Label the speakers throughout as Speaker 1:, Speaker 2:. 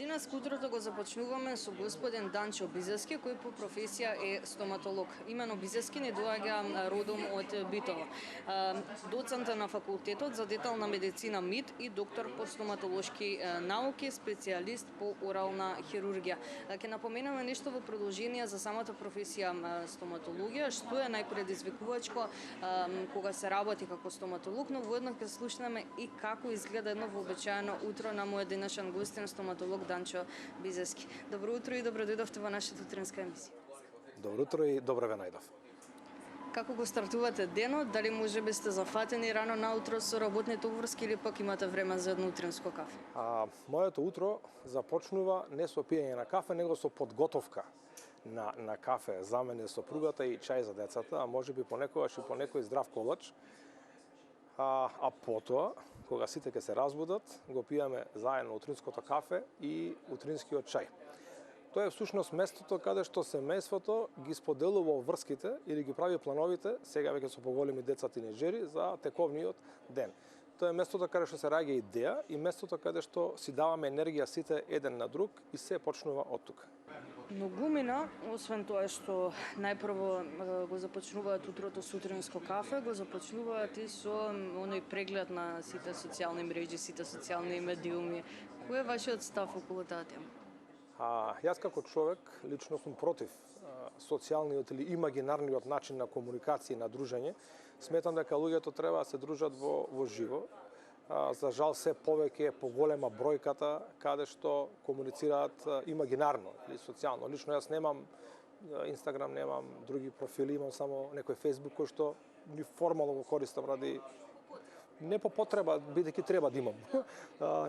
Speaker 1: Денес утрото го започнуваме со господин Данчо Бизески, кој по професија е стоматолог. Имено Бизески не доаѓа родом од Битола. Доцент на факултетот за детална медицина МИД и доктор по стоматолошки науки, специјалист по орална хирургија. Ќе напоменаме нешто во продолжение за самата професија стоматологија, што е најпредизвикувачко кога се работи како стоматолог, но воеднаш ќе слушнеме и како изгледа едно вообичаено утро на мојот денешен гостин, стоматолог Данчо Бизески. Добро утро и добро дојдовте во нашата утринска емисија.
Speaker 2: Добро утро и добро ве најдов.
Speaker 1: Како го стартувате денот? Дали можеби сте зафатени рано наутро со работните уврски или пак имате време за едно утринско кафе?
Speaker 2: Моето утро започнува не со пиење на кафе, него со подготовка на кафе за мене, сопругата и чај за децата, а можеби понекогаш и по некој здрав колач. А потоа, кога сите ќе се разбудат, го пиеме заедно утринското кафе и утринскиот чај. Тоа е всушност местото каде што семејството ги споделува врските или ги прави плановите, сега веќе со поголеми деца тинеџери, за тековниот ден. Тоа е местото каде што се раѓа идеја и местото каде што си даваме енергија сите еден на друг и се почнува од тука.
Speaker 1: Многумина, освен тоа што најпрво го започнуваат утрото со утринско кафе, го започнуваат и со оној преглед на сите социјални мрежи, сите социјални медиуми. Кој е вашиот став околу таа тема?
Speaker 2: Јас како човек лично сум против социјалниот или имагинарниот начин на комуникација и на дружење. Сметам дека луѓето треба да се дружат во живо. За жал се повеќе е поголема бројката каде што комуницираат имагинарно или социјално. Лично јас немам Инстаграм, немам други профили, имам само некој Фејсбук кој што ни формално го користам ради не по потреба, бидејќи треба да имам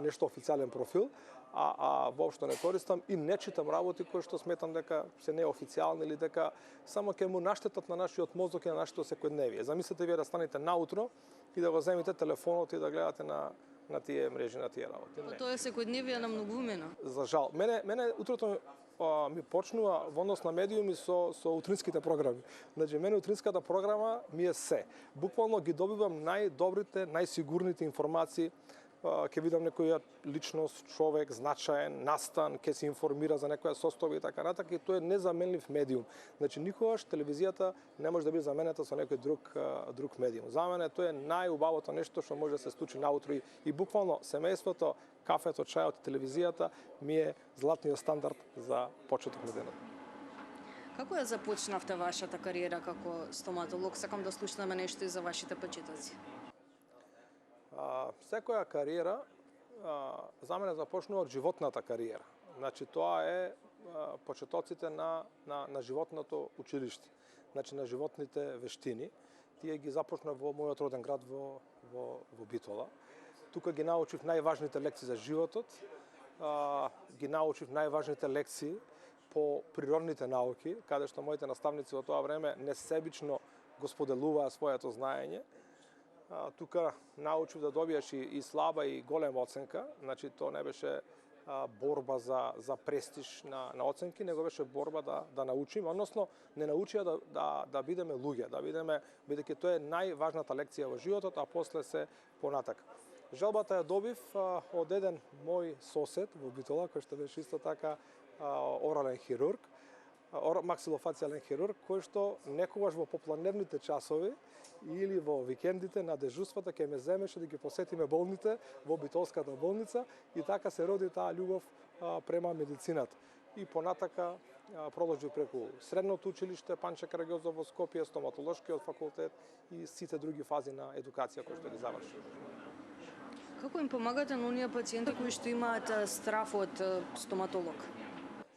Speaker 2: нешто официјален профил, а воопшто не користам и не читам работи кои што сметам дека се неофицијални или дека само ќе му наштетат на нашиот мозок и на нашето секојдневие. Замислете вие да станете наутро и да го земите телефонот и да гледате на тие мрежи, на тие работи.
Speaker 1: Тоа е секојдневие на многумина.
Speaker 2: За жал. Мене утрото ми почнува во однос на медиуми со утринските програми. Значи, мене утринската програма ми е се. Буквално ги добивам најдобрите, најсигурните информации. Ќе видам некоја личност, човек, значаен, настан, ќе се информира за некоја состојба и така натаму, и тоа е незаменлив медиум. Значи, никогаш телевизијата не може да биде заменета со некој друг медиум. За мене тоа е најубавото нешто што може да се случи наутро и буквално семејството, кафето, чајот и телевизијата ми е златниот стандард за почеток на денот.
Speaker 1: Како ја започнавте вашата кариера како стоматолог? Сакам да слушнеме нешто и за вашите почетоци.
Speaker 2: Секоја кариера за мене започнува од животната кариера. Значи, тоа е почетоците на животното училиште, значи на животните вештини. Тие ги започнав во мојот роден град во Битола. Тука ги научив најважните лекции за животот, ги научив најважните лекции по природните науки, каде што моите наставници во тоа време несебично го споделуваа своето знаење. Тука научив да добиеш и слаба и голема оценка, значи тоа не беше борба за престиж на оценки, него беше борба да научиме, односно не научија да бидеме луѓе, да бидеме, бидејќи тоа е најважната лекција во животот, а после се понатак. Желбата ја добив од еден мој сосед во Битола, кој што беше исто така орален хирург, максилофацијален хирург, кој што некогаш во попладневните часови или во викендите на дежурствата ќе ме земеше да ги посетиме болните во Битолската болница и така се роди таа љубов према медицината. И понатака продолжи преку средното училиште Панче Караѓозов во Скопје, стоматолошкиот факултет и сите други фази на едукација кои што ги заврши.
Speaker 1: Како им помагате на оние пациенти кои што имаат страф од стоматолог?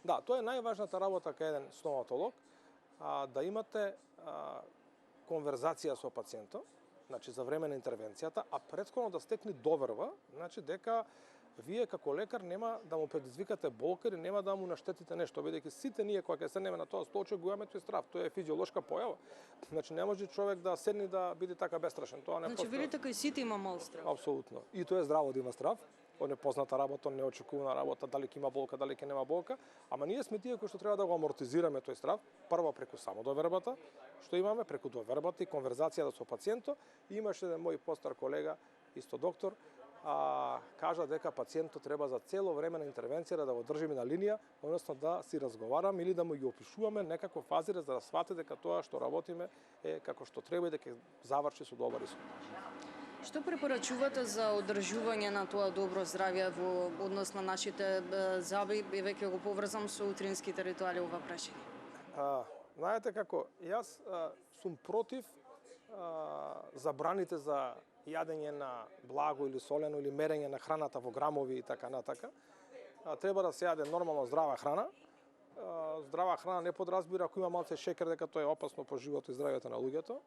Speaker 2: Да, тоа е најважната работа кај еден стоматолог, да имате конверзација со пациентот, значи за време на интервенцијата, а претходно да стекне доверба, значи дека вие како лекар нема да му предизвикате болка или нема да му наштетите нешто, бидејќи сите ние кога ќе седнеме на тоа столче го имаме тој страв, тоа е физиолошка појава. Значи не може човек да седне да биде така бестрашен, тоа не
Speaker 1: постои. Значи велите кај сите има мал страв.
Speaker 2: Апсолутно. И тоа е здраво да има страв. Непозната работа, неочекувана работа, дали ќе има болка, дали ќе нема болка, ама ние сме тие кои што треба да го амортизираме тој страв, прво преку само довербата, што имаме, преку довербата и конверзацијата со пациентот. Имаше еден мој постар колега, исто доктор, кажа дека пациентот треба за цело време на интервенција да го држиме на линија, односно да си разговараме или да му ги опишуваме некако фазира за да свати дека тоа што работиме е како што треба и дека заврши со добар ишод.
Speaker 1: Што препорачувате за одржување на тоа добро здравје во однос на нашите заби, и веќе го поврзам со утринските ритуали ова прашање?
Speaker 2: Знаете како, јас сум против забраните за јадење на благо или солено или мерење на храната во грамови и така натака. Треба да се јаде нормално здрава храна. Здрава храна не подразбира ако има малце шекер дека тоа е опасно по животот и здравјето на луѓето,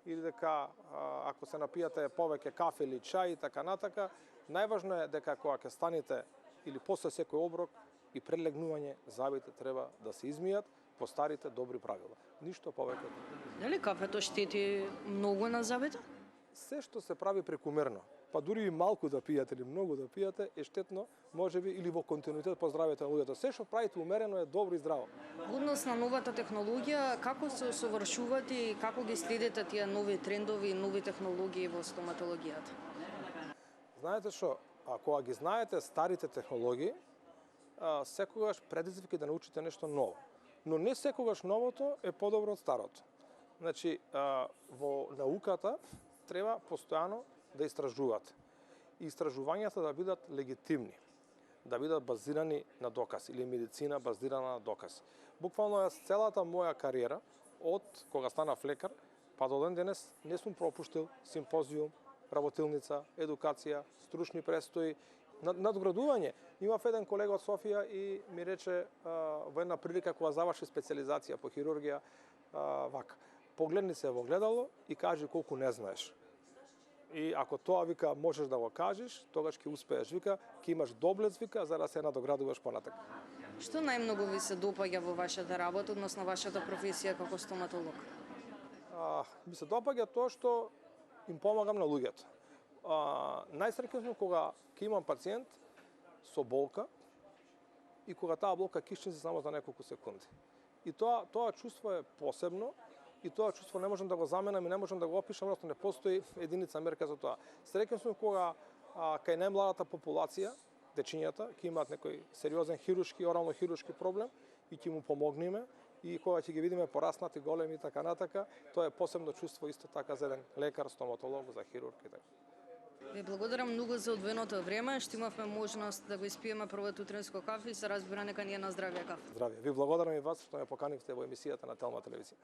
Speaker 2: или дека ако се напијате повеќе кафе или чај и така натака. Најважно е дека кога ќе станете или после секој оброк и прелегнување, забите треба да се измијат по старите добри правила. Ништо повеќе.
Speaker 1: Дали кафето штети многу на забите?
Speaker 2: Се што се прави прекумерно, па дури и малку да пијате или многу да пијате е штетно, можеби или во континуитет по здравјето на луѓето. Се што правите умерено е добро и здраво.
Speaker 1: Во однос на новата технологија, како се усовршувате и како ги следите тие нови трендови и нови технологии во стоматологијата?
Speaker 2: Знаете што, кога ги знаете старите технологии, секогаш предизвика да научите нешто ново. Но не секогаш новото е подобро од старото. Значи, во науката треба постојано да истражувате. Истражувањата да бидат легитимни, да бидат базирани на доказ или медицина базирана на доказ. Буквално јас целата моја кариера, од кога станав лекар, па до ден денес не сум пропуштил симпозиум, работилница, едукација, стручни престои, надградување. Имав еден колега од Софија и ми рече во една прилика кога заврши специализација по хирургија, вака, погледни се во гледало и кажи колку не знаеш. И ако тоа, вика, можеш да го кажеш, тогаш ќе успееш, вика, ќе имаш доблес, вика, за да се надоградуваш понатака.
Speaker 1: Што најмногу ви се допаѓа во вашата работа, односно вашата професија како стоматолог?
Speaker 2: Ми се допаѓа тоа што им помагам на луѓето. Најсреќен сум кога ќе имам пациент со болка и кога таа болка ќе исчезне само за неколку секунди. И тоа чувство е посебно, и тоа чувство не можам да го заменам и не можам да го опишам, просто не постои единица мерка за тоа. Среќен сум кога кај најмладата популација, дечињата, ќе имаат некој сериозен хируршки, орално-хируршки проблем и ќе му помогнеме, и кога ќе ги видиме пораснати, големи и така натака, тоа е посебно чувство исто така за еден лекар, стоматолог, за хирург и така.
Speaker 1: Ви благодарам многу за одвоеното време, што имавме можност да го испиеме првото утринско кафе и се разбира нека ни е на здравје кафе.
Speaker 2: Здравје. Ви благодарам и вас што ме поканивте во емисијата на Телма телевизија.